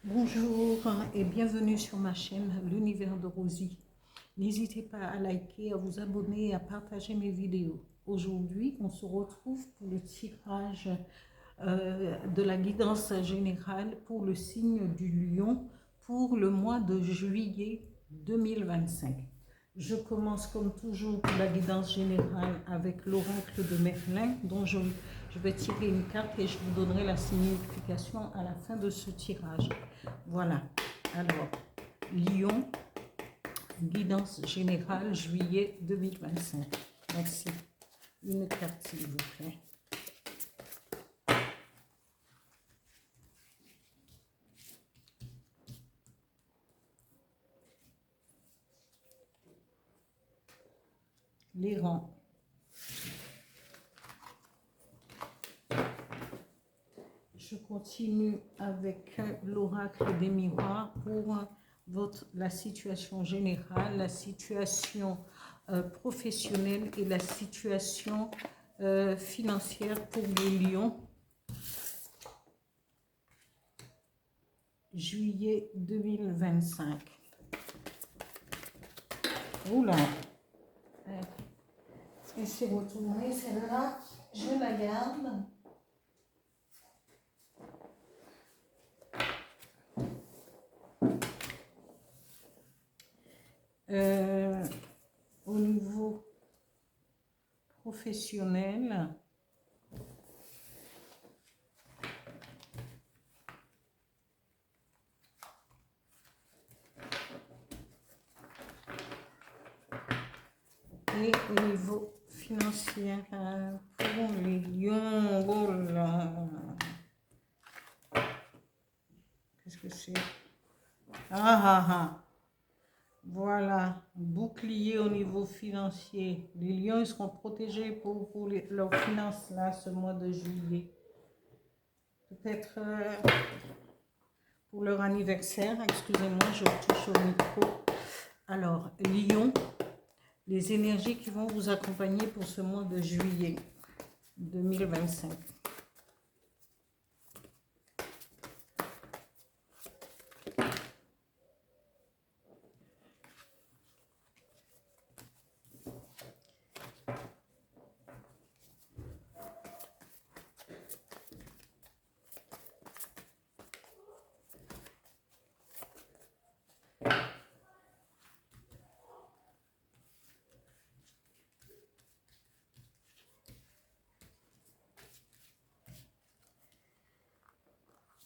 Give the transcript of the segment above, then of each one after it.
Bonjour et bienvenue sur ma chaîne L'Univers de Rosie. N'hésitez pas à liker, à vous abonner et à partager mes vidéos. Aujourd'hui, on se retrouve pour le tirage de la guidance générale pour le signe du Lion pour le mois de juillet 2025. Je commence comme toujours pour la guidance générale avec l'oracle de Merlin dont je vais tirer une carte et je vous donnerai la signification à la fin de ce tirage. Voilà, alors, Lion, guidance générale, juillet 2025. Merci. Une carte, s'il vous plaît. Les rangs. Je continue avec l'oracle des miroirs pour la situation générale, la situation professionnelle et la situation financière pour les lions. Juillet 2025. Oula. Et c'est retourné, celle-là, je la garde. Au niveau professionnel, et au niveau financier pour les lions. Oh là, qu'est-ce que c'est? Voilà, bouclier au niveau financier. Les lions, ils seront protégés pour leurs finances là ce mois de juillet. Peut-être pour leur anniversaire. Excusez-moi, je touche au micro. Alors, lion, les énergies qui vont vous accompagner pour ce mois de juillet 2025.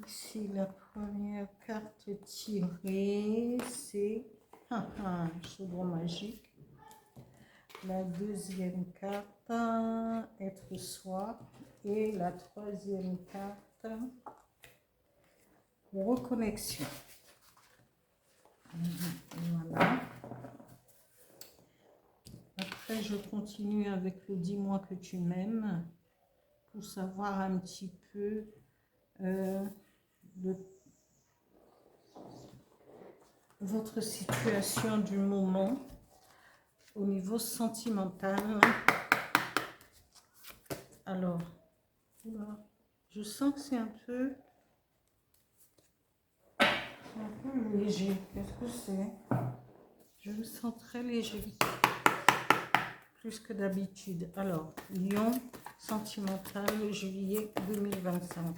Ici, la première carte tirée, c'est Chaudron magique. La deuxième carte, être soi. Et la troisième carte, reconnexion. Voilà. Après, je continue avec le dis-moi que tu m'aimes pour savoir un petit peu votre situation du moment au niveau sentimental. Alors, je sens que c'est un peu léger. Qu'est-ce que c'est? Je me sens très léger, plus que d'habitude. Alors, Lion, sentimental, juillet 2025.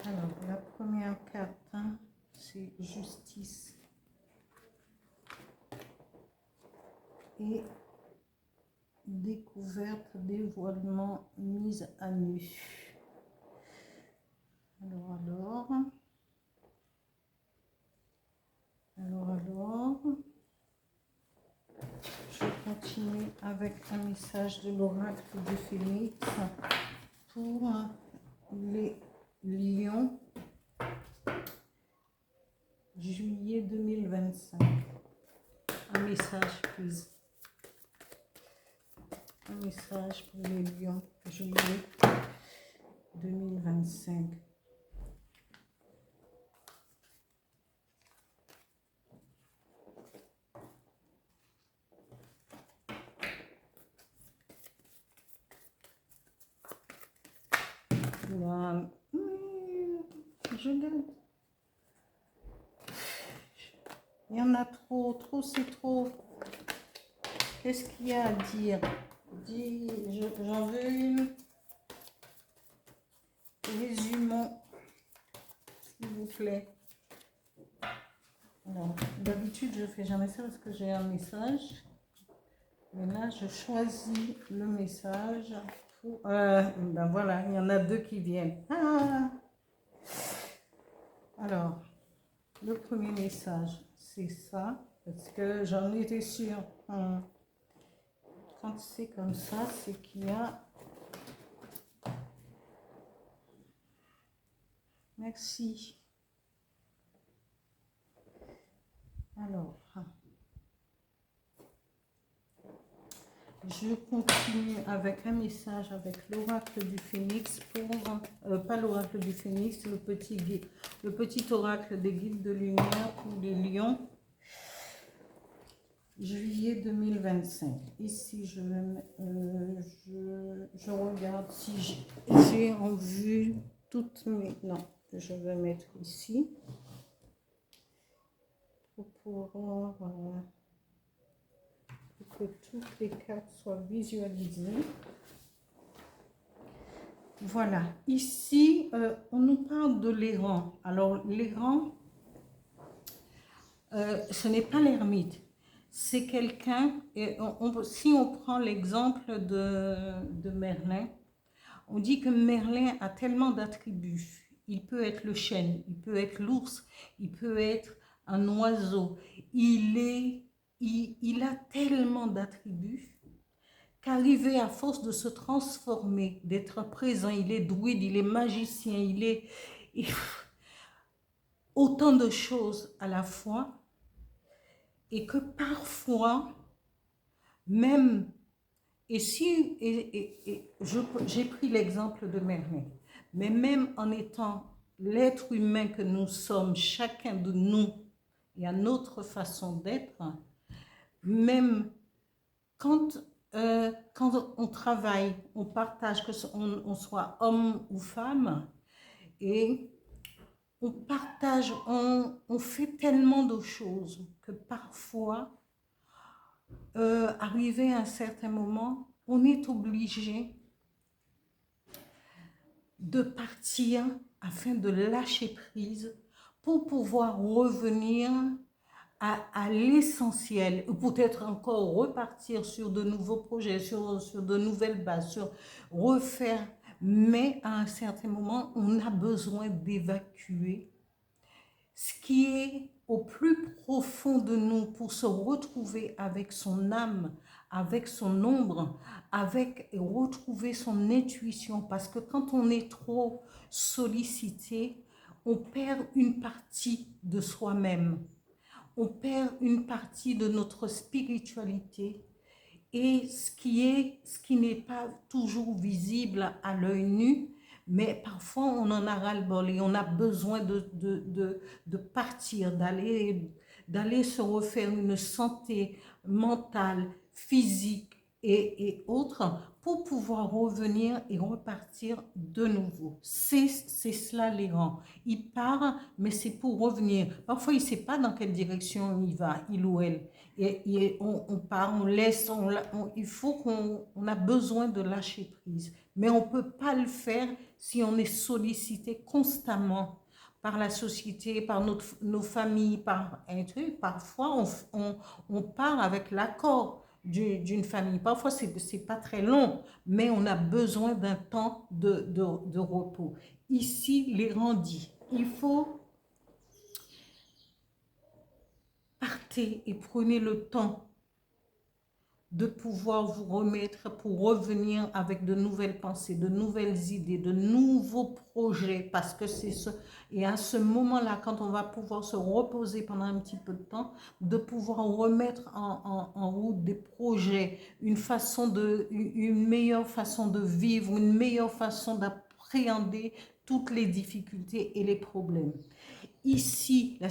Alors, la première carte, c'est justice. Et découverte, dévoilement, mise à nu. Alors, je continue avec un message de l'oracle du Phénix pour les lions, juillet 2025. Un message, please. Un message pour les lions, juillet 2025. Voilà. Je garde. Il y en a trop, trop c'est trop. Qu'est-ce qu'il y a à dire? J'en veux une. Résumons, s'il vous plaît. Alors, d'habitude, je ne fais jamais ça parce que j'ai un message. Mais là, je choisis le message. Ben voilà, il y en a deux qui viennent. Ah! Alors, le premier message, c'est ça. Parce que j'en étais sûre. Quand c'est comme ça, c'est qu'il y a... Merci. Alors, je continue avec un message avec l'oracle du Phénix pour, pas l'oracle du Phénix, le petit oracle des guides de lumière pour les lions. Juillet 2025. Ici, je regarde si j'ai en vue toutes mes... Non, je vais mettre ici pour pouvoir... que toutes les cartes soient visualisées. Voilà, ici, on nous parle de l'errant. Alors, l'errant, ce n'est pas l'ermite. C'est quelqu'un, et si on prend l'exemple de Merlin, on dit que Merlin a tellement d'attributs. Il peut être le chêne, il peut être l'ours, il peut être un oiseau. Il a tellement d'attributs qu'arrivé à force de se transformer, d'être présent, il est druide, il est magicien, il est autant de choses à la fois, et que parfois, même, j'ai pris l'exemple de Merlin, mais même en étant l'être humain que nous sommes, chacun de nous, et à notre façon d'être, même quand on travaille, on partage, que on soit homme ou femme, et on partage, on fait tellement de choses que parfois, arrivé à un certain moment, on est obligé de partir afin de lâcher prise pour pouvoir revenir à l'essentiel, ou peut-être encore repartir sur de nouveaux projets, sur de nouvelles bases, sur refaire. Mais à un certain moment, on a besoin d'évacuer ce qui est au plus profond de nous pour se retrouver avec son âme, avec son ombre, et retrouver son intuition. Parce que quand on est trop sollicité, on perd une partie de soi-même. On perd une partie de notre spiritualité et ce qui n'est pas toujours visible à l'œil nu, mais parfois on en a ras-le-bol et on a besoin de partir, d'aller se refaire une santé mentale, physique et autres pour pouvoir revenir et repartir de nouveau. C'est cela l'errant. Il part, mais c'est pour revenir. Parfois, il ne sait pas dans quelle direction il va, il ou elle. Et on part, on laisse, il faut qu'on a besoin de lâcher prise. Mais on ne peut pas le faire si on est sollicité constamment par la société, par nos familles, par un truc. Parfois, on part avec l'accord d'une famille. Parfois, ce n'est pas très long, mais on a besoin d'un temps de repos. Ici, l'errant dit, il faut partez et prenez le temps de pouvoir vous remettre pour revenir avec de nouvelles pensées, de nouvelles idées, de nouveaux projets, parce que c'est ce... Et à ce moment-là, quand on va pouvoir se reposer pendant un petit peu de temps, de pouvoir remettre en route des projets, une meilleure façon de vivre, une meilleure façon d'appréhender toutes les difficultés et les problèmes. Ici, la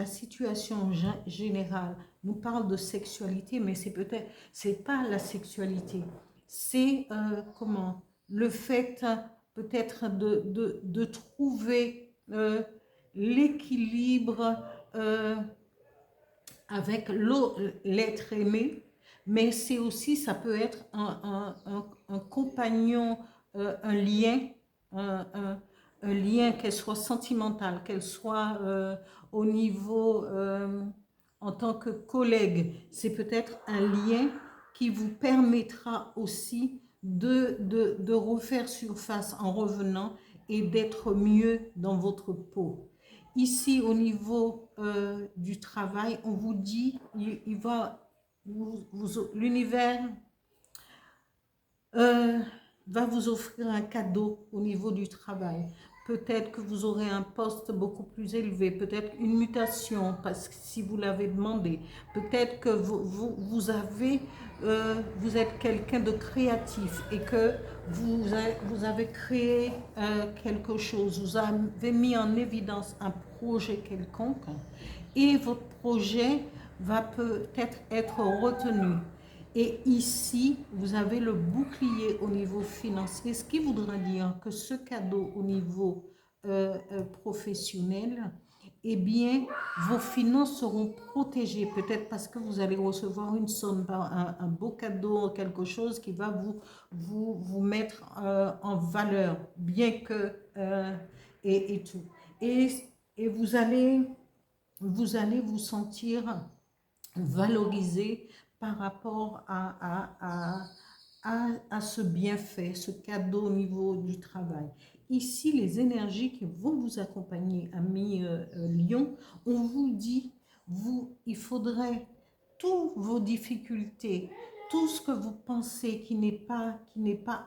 situation générale nous parle de sexualité, mais c'est pas la sexualité. C'est comment le fait peut-être de trouver l'équilibre avec l'être aimé, mais c'est aussi, ça peut être un compagnon, un lien, un, un- un lien, qu'elle soit sentimentale, qu'elle soit au niveau, en tant que collègue. C'est peut-être un lien qui vous permettra aussi de refaire surface en revenant et d'être mieux dans votre peau. Ici, au niveau du travail, on vous dit, il va, l'univers euh, va vous offrir un cadeau au niveau du travail. Peut-être que vous aurez un poste beaucoup plus élevé, peut-être une mutation, parce que si vous l'avez demandé, peut-être que vous êtes quelqu'un de créatif et que vous avez créé quelque chose, vous avez mis en évidence un projet quelconque et votre projet va peut-être être retenu. Et ici, vous avez le bouclier au niveau financier, ce qui voudra dire que ce cadeau au niveau professionnel, eh bien, vos finances seront protégées, peut-être parce que vous allez recevoir une somme, un beau cadeau, quelque chose qui va vous mettre en valeur, bien que, et tout. Et vous allez vous sentir valorisé par rapport à ce bienfait, ce cadeau au niveau du travail. Ici, les énergies qui vont vous accompagner, amis Lion, on vous dit, il faudrait toutes vos difficultés, tout ce que vous pensez qui n'est pas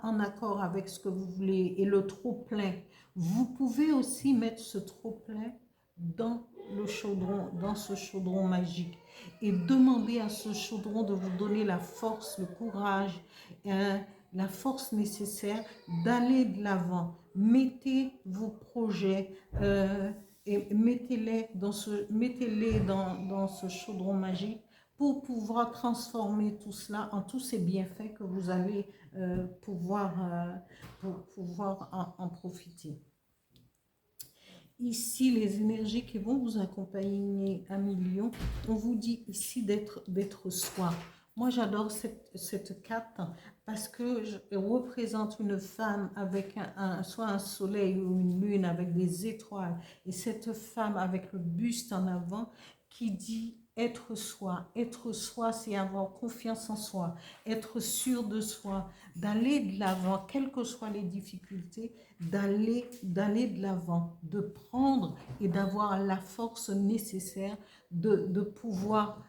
en accord avec ce que vous voulez et le trop-plein, vous pouvez aussi mettre ce trop-plein dans le chaudron, dans ce chaudron magique et demander à ce chaudron de vous donner la force, le courage, la force nécessaire d'aller de l'avant. Mettez vos projets et mettez-les dans ce chaudron magique pour pouvoir transformer tout cela en tous ces bienfaits que vous allez pouvoir en profiter. Ici, les énergies qui vont vous accompagner à millions, on vous dit ici d'être soi. Moi, j'adore cette carte parce que je représente une femme avec soit un soleil ou une lune avec des étoiles. Et cette femme avec le buste en avant qui dit être soi. Être soi, c'est avoir confiance en soi, être sûr de soi, d'aller de l'avant, quelles que soient les difficultés, d'aller de l'avant, de prendre et d'avoir la force nécessaire de pouvoir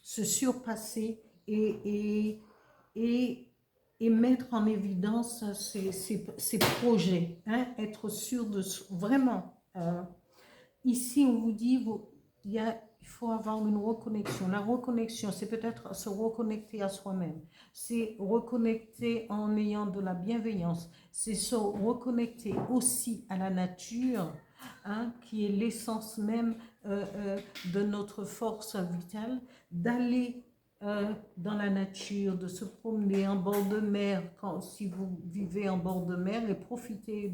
se surpasser et mettre en évidence ses projets, hein, être sûr de vraiment. Ici, on vous dit, il faut avoir une reconnexion. La reconnexion, c'est peut-être se reconnecter à soi-même. C'est reconnecter en ayant de la bienveillance. C'est se reconnecter aussi à la nature, hein, qui est l'essence même de notre force vitale, d'aller dans la nature, de se promener en bord de mer, si vous vivez en bord de mer, et profiter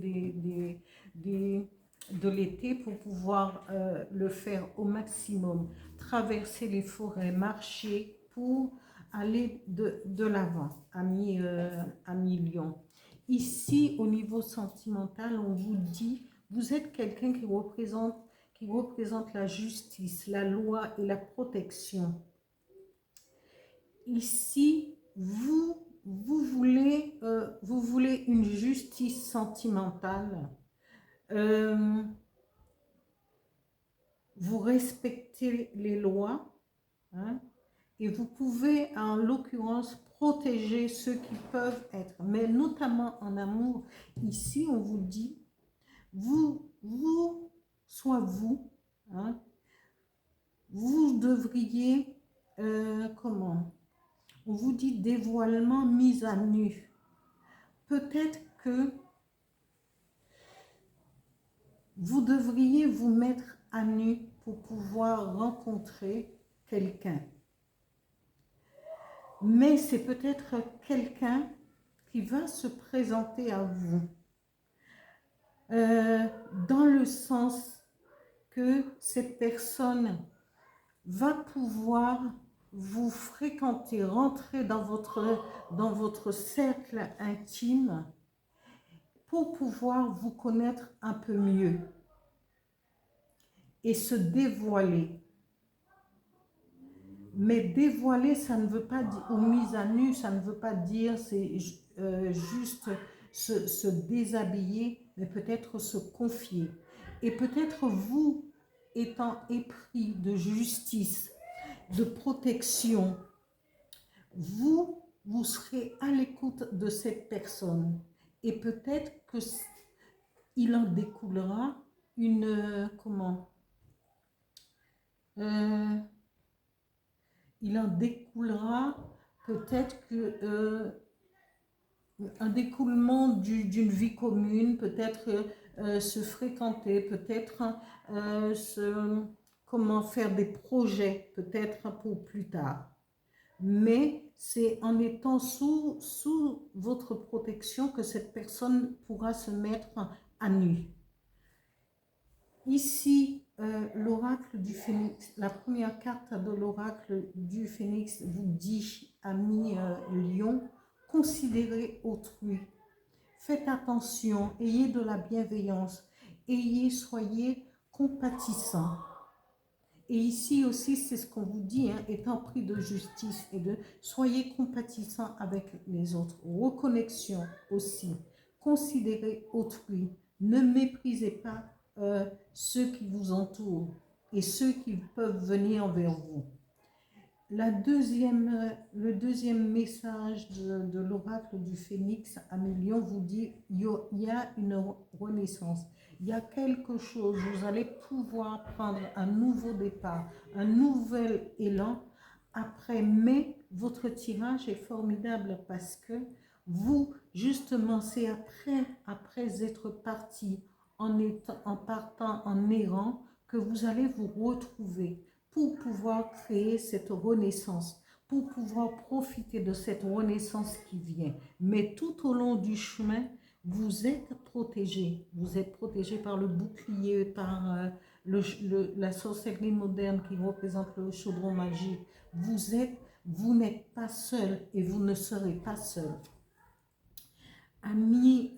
de l'été pour pouvoir le faire au maximum, traverser les forêts, marcher pour aller de l'avant, amis Lion. Ici, au niveau sentimental, on vous dit, vous êtes quelqu'un qui représente la justice, la loi et la protection. Ici, vous voulez une justice sentimentale. Vous respectez les lois, hein, et vous pouvez, en l'occurrence, protéger ceux qui peuvent être, mais notamment en amour. Ici, on vous dit, soit vous, hein, vous devriez, comment? On vous dit dévoilement, mise à nu. Peut-être que vous devriez vous mettre à nu pour pouvoir rencontrer quelqu'un. Mais c'est peut-être quelqu'un qui va se présenter à vous, dans le sens que cette personne va pouvoir vous fréquenter, rentrer dans votre cercle intime pour pouvoir vous connaître un peu mieux et se dévoiler. Mais dévoiler, ça ne veut pas dire, ou mise à nu, ça ne veut pas dire c'est juste se déshabiller, mais peut-être se confier. Et peut-être vous, étant épris de justice, de protection, vous serez à l'écoute de cette personne. Et peut-être que il en découlera une, il en découlera peut-être que un découlement d'une vie commune, peut-être se fréquenter, peut-être comment faire des projets, peut-être pour plus tard. Mais c'est en étant sous votre protection que cette personne pourra se mettre à nu. Ici, l'oracle du phénix, la première carte de l'oracle du phénix vous dit, ami lion, considérez autrui. Faites attention, ayez de la bienveillance, soyez compatissants. Et ici aussi, c'est ce qu'on vous dit, hein, étant pris de justice et de soyez compatissants avec les autres. Reconnexion aussi. Considérez autrui. Ne méprisez pas ceux qui vous entourent et ceux qui peuvent venir vers vous. Le deuxième message de l'oracle du phénix à Lion vous dit, il y a une renaissance. Il y a quelque chose, vous allez pouvoir prendre un nouveau départ, un nouvel élan après, mais votre tirage est formidable parce que vous, justement, c'est après être parti, en partant, en errant, que vous allez vous retrouver pour pouvoir créer cette renaissance, pour pouvoir profiter de cette renaissance qui vient. Mais tout au long du chemin, vous êtes protégé. Vous êtes protégé par le bouclier, par la sorcellerie moderne qui représente le chaudron magique. Vous n'êtes pas seul et vous ne serez pas seul. Amis,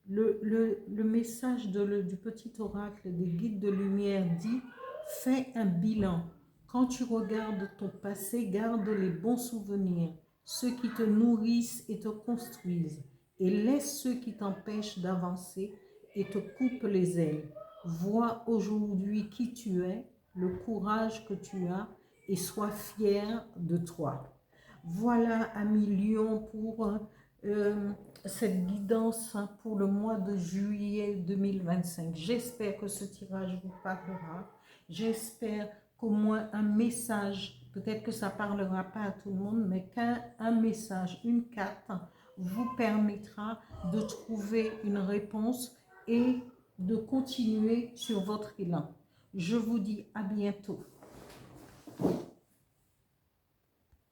le message du petit oracle des guides de lumière dit: fais un bilan. Quand tu regardes ton passé, garde les bons souvenirs, ceux qui te nourrissent et te construisent, et laisse ceux qui t'empêchent d'avancer et te coupent les ailes. Vois aujourd'hui qui tu es, le courage que tu as, et sois fier de toi. Voilà, ami Lion, pour cette guidance pour le mois de juillet 2025. J'espère que ce tirage vous parlera. J'espère qu'au moins un message, peut-être que ça ne parlera pas à tout le monde, mais qu'un message, une carte, vous permettra de trouver une réponse et de continuer sur votre élan. Je vous dis à bientôt.